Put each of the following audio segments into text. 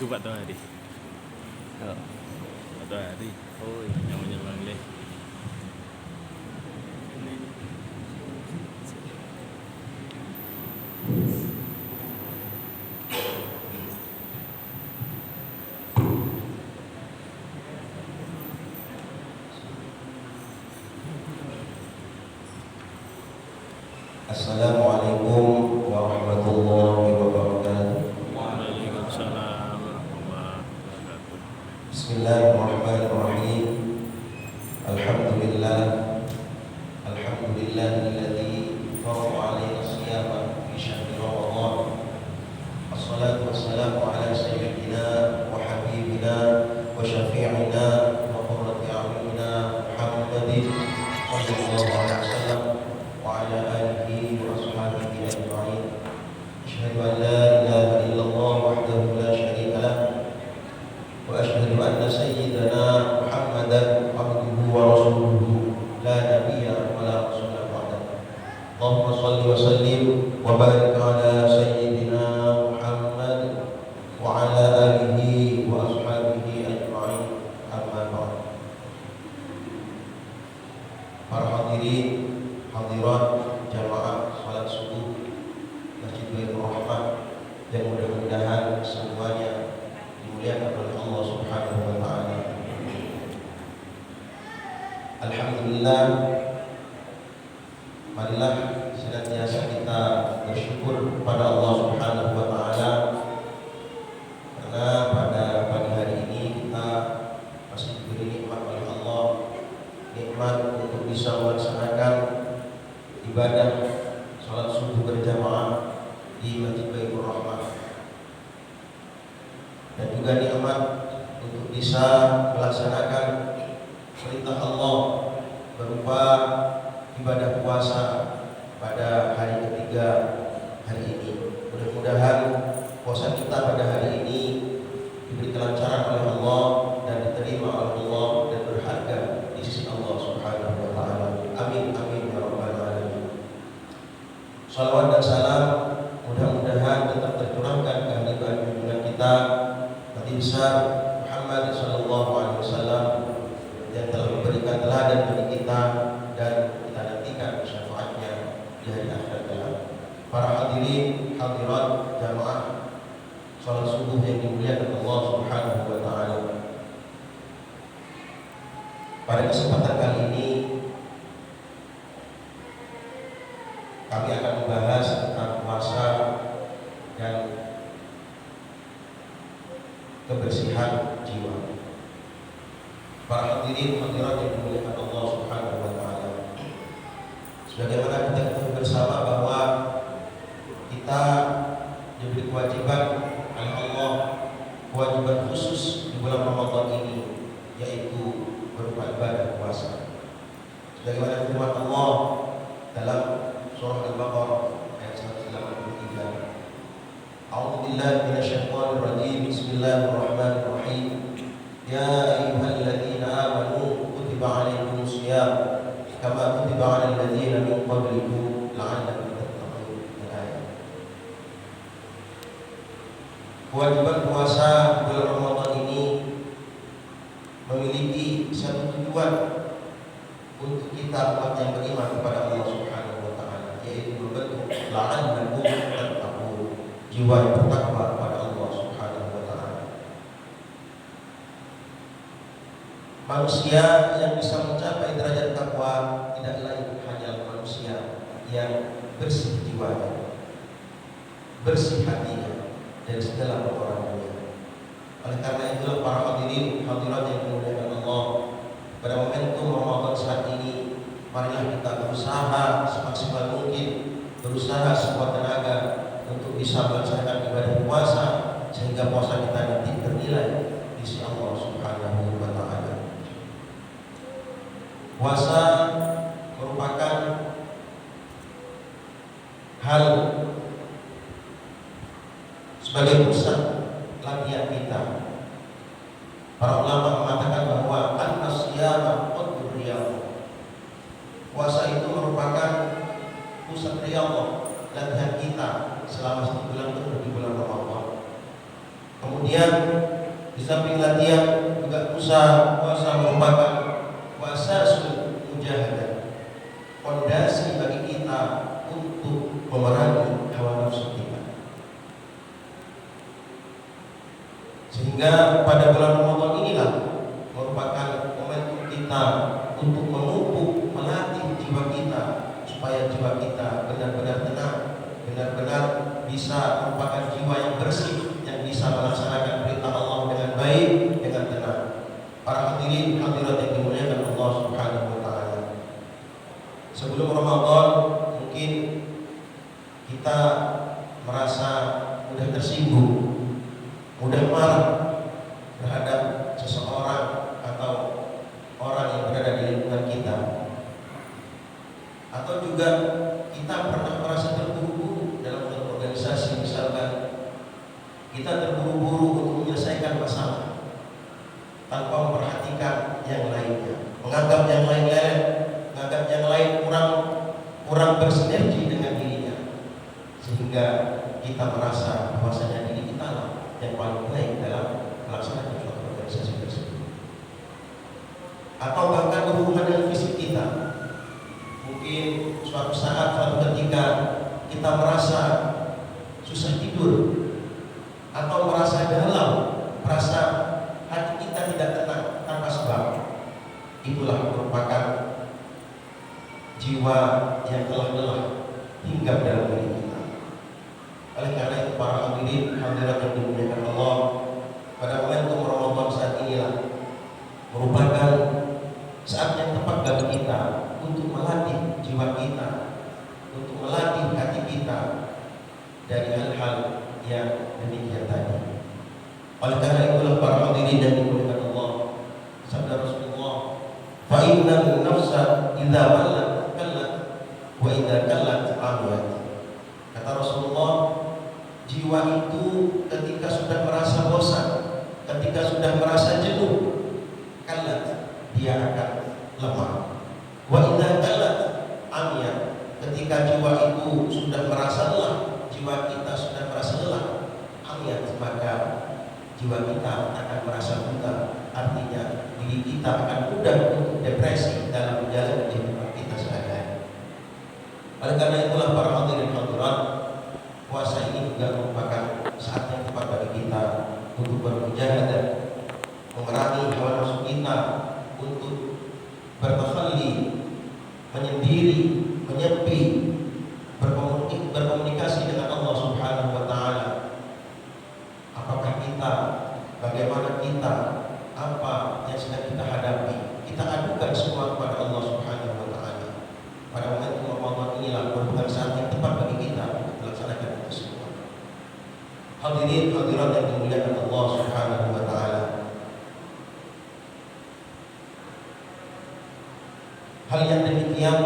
Pak Tohari. Oh. Pak Tohari. Oh, Yang menyumbang leh. Assalamualaikum warahmatullahi wabarakatuh. Waalaikumsalam warahmatullahi wabarakatuh. Bismillahirrahmanirrahim. Alhamdulillah. Alhamdulillahilladzi farada 'alaina as-siyama fi syahri Ramadan. Wassalatu wassalamu ala sayyidina wa habibina wa syafi'ina wa qurrati a'yunina Muhammadin sallallahu alaihi wasallam wa ala alihi wa ashabihi ajma'in. Asyhadu an la ilaha illallah wahdahu la syarika lah wa asyhadu anna sayyidana Muhammadan abduhu wa rasuluhu la nabiyya wa la rasula ba'dahu. Allahumma shalli wa sallim wa barik ala sayyidina Muhammad wa ala alihi wa ashabihi ajma'in. Amma ba'd. Para hadirin hadirat jamaah salat subuh Masjid Baitur Rahmah yang mudah-mudahan semuanya dimuliakan oleh Allah Subhanahu wa taala. Alhamdulillah, marilah senantiasa kita bersyukur kepada Allah Subhanahu wa taala karena pada pagi hari ini kita masih diberi nikmat oleh Allah, nikmat untuk bisa melaksanakan ibadah salat subuh berjamaah di Masjid Baitur Rahmah, dan juga nikmat untuk bisa melaksanakan perintah Allah berupa ibadah puasa pada hari ketiga hari ini. Mudah-mudahan puasa kita pada hari ini diberi kelancaran oleh Allah dan diterima oleh Allah dan berharga di sisi Allah Subhanahu wa taala. Amin amin ya rabbal alamin. Salawat dan salam mudah-mudahan tetap tercurahkan ke hadirat junjungan kita Nabi besar Muhammad sallallahu alaihi wasallam yang telah memberikan teladan bagi kita dan kita nantikan syafaatnya di hari akhirat kelak. Para hadirin hadirat jamaah salat subuh yang dimuliakan Allah Subhanahu wa taala. Pada kesempatan kali ini kami akan membahas tentang puasa dan kebersihan jiwa. Para hadirin hadirat yang dimuliakan Allah Subhanahu wa taala. Sebagaimana kita ketahui bersama bahwa kita diberi kewajiban oleh Allah, kewajiban khusus di bulan Ramadan ini, yaitu berupa ibadah puasa. Sebagaimana firman Allah dalam surah Al-Baqarah ayat 183. A'udzu billahi minasyaitonir rajim. Bismillahirrahmanirrahim. Ya ayyuhalladzina amanu kutiba 'alaikumus shiyam kama kutiba 'alal ladzina min qablikum la'allakum tattaqun. Kewajiban puasa bulan Ramadan ini memiliki satu tujuan untuk kita umat yang beriman kepada Allah Subhanahu wa taala, yaitu membentuk la'allakum tattaqun, jiwa yang bertakwa kepada Allah Subhanahu wa taala. Manusia yang bisa mencapai derajat takwa tidak lain hanya manusia yang bersih jiwanya, bersih hatinya dari segala perkara-perkara. Oleh karena itulah para hadirin hadirat yang dimuliakan Allah, pada momentum Ramadan saat ini, marilah kita berusaha semaksimal mungkin, berusaha sekuat tenaga untuk bisa melaksanakan ibadah puasa sehingga puasa kita nanti bernilai di sisi Allah Subhanahu wa taala. Puasa merupakan hal sebagai pusat latihan kita. Para ulama mengatakan bahwa an-nasyama qadrul riyadhah. Puasa itu merupakan pusat riyadhah, latihan kita selama 1 bulan penuh di bulan Ramadan. Kemudian Di samping latihan juga puasa merupakan puasa mujahadah, fondasi bagi kita untuk memerangi hawa nafsu kita. Sehingga pada bulan Ramadan inilah merupakan momentum kita untuk memupuk, melatih jiwa kita supaya jiwa kita benar-benar tenang, benar-benar bisa merupakan jiwa yang bersih, yang bisa melaksanakan perintah Allah dengan baik, dengan tenang. Para hadirin hadirat yang dimuliakan Allah Subhanahu wa taala. Sebelum Ramadan mungkin kita merasa mudah tersinggung, mudah marah terhadap seseorang atau orang yang berada di lingkungan kita. Atau juga kita pernah merasa terburu-buru dalam organisasi, misalkan kita terburu-buru untuk menyelesaikan masalah tanpa memperhatikan yang lainnya, menganggap yang lain leleh, menganggap yang lain kurang bersinergi dengan dirinya, sehingga kita merasa bahwasanya diri kita lah yang paling baik dalam melaksanakan suatu organisasi tersebut. Atau bahkan berhubungan dengan fisik kita, mungkin suatu saat, suatu ketika kita merasa susah tidur, atau merasa galau, merasa hati kita tidak tenang tanpa sebab. Itulah merupakan jiwa yang telah lelah hinggap dalam diri kita. Oleh karena itu para hadirin hadirat yang dimuliakan Allah, pada momentum Ramadan saat inilah merupakan saat yang tepat bagi kita untuk melatih jiwa kita, untuk melatih hati kita dari hal-hal yang demikian tadi. Oleh karena itulah para hadirin yang dimuliakan Allah, sabda Rasulullah, fa inna nafsa idza mallat kallat wa idza kallat amiyat. Kata Rasulullah, jiwa itu ketika sudah merasa bosan, ketika sudah merasa jenuh, kallat, dia akan lemah. Wa idza kallat amiyat, ketika jiwa itu sudah merasa lelah, jiwa kita sudah merasa lelah, amiyat, maka jiwa kita akan merasa buta. Artinya diri kita akan mudah untuk depresi dalam menjalani kehidupan kita sehari-hari. Oleh karena itulah para hadirin hadirat, puasa ini juga merupakan saat yang tepat bagi kita untuk bermujahadah, memerangi hawa nafsu kita, untuk bertakhalli, menyendiri, menyepi, berkomunikasi dengan Allah Subhanahu wa taala. Apakah kita, bagaimana kita, apa yang sedang kita hadapi, kita adukan semua kepada Allah Subhanahu wa taala. Pada momentum Ramadan inilah merupakan saat yang tepat bagi kita untuk melaksanakan itu semua. Hadirin hadirat yang dimuliakan Allah Subhanahu wa taala. Hal yang demikian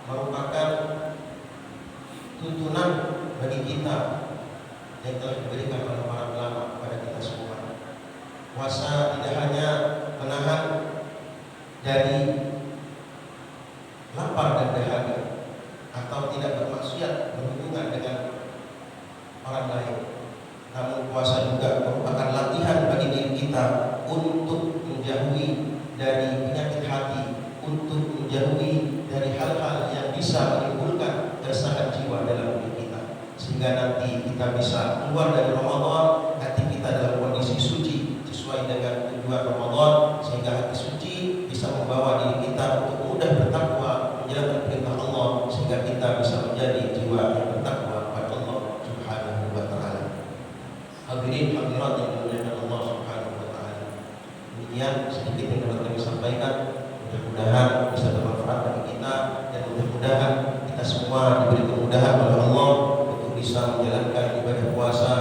merupakan tuntunan bagi kita yang telah diberikan oleh para ulama kepada kita semua. Puasa tidak hanya menahan dari lapar dan dahaga, atau tidak bermaksiat berhubungan dengan orang lain, namun puasa juga merupakan latihan bagi diri kita untuk menjauhi dari penyakit hati, untuk menjauhi dari hal-hal yang bisa menimbulkan keresahan jiwa dalam diri kita, sehingga nanti kita bisa keluar dari Ramadan hati kita dalam kondisi suci sesuai dengan tujuan Ramadan, sehingga hati suci bisa membawa diri kita untuk mudah bertakwa, menjalankan perintah Allah, sehingga kita bisa menjadi jiwa yang bertakwa kepada Allah Subhanahu wa taala. Hadirin hadirat yang dimuliakan Allah Subhanahu wa taala. Demikian sedikit yang dapat kami sampaikan. Mudah-mudahan bisa bermanfaat bagi kita, dan mudah-mudahan kita semua diberi kemudahan oleh Allah untuk bisa menjalankan ibadah puasa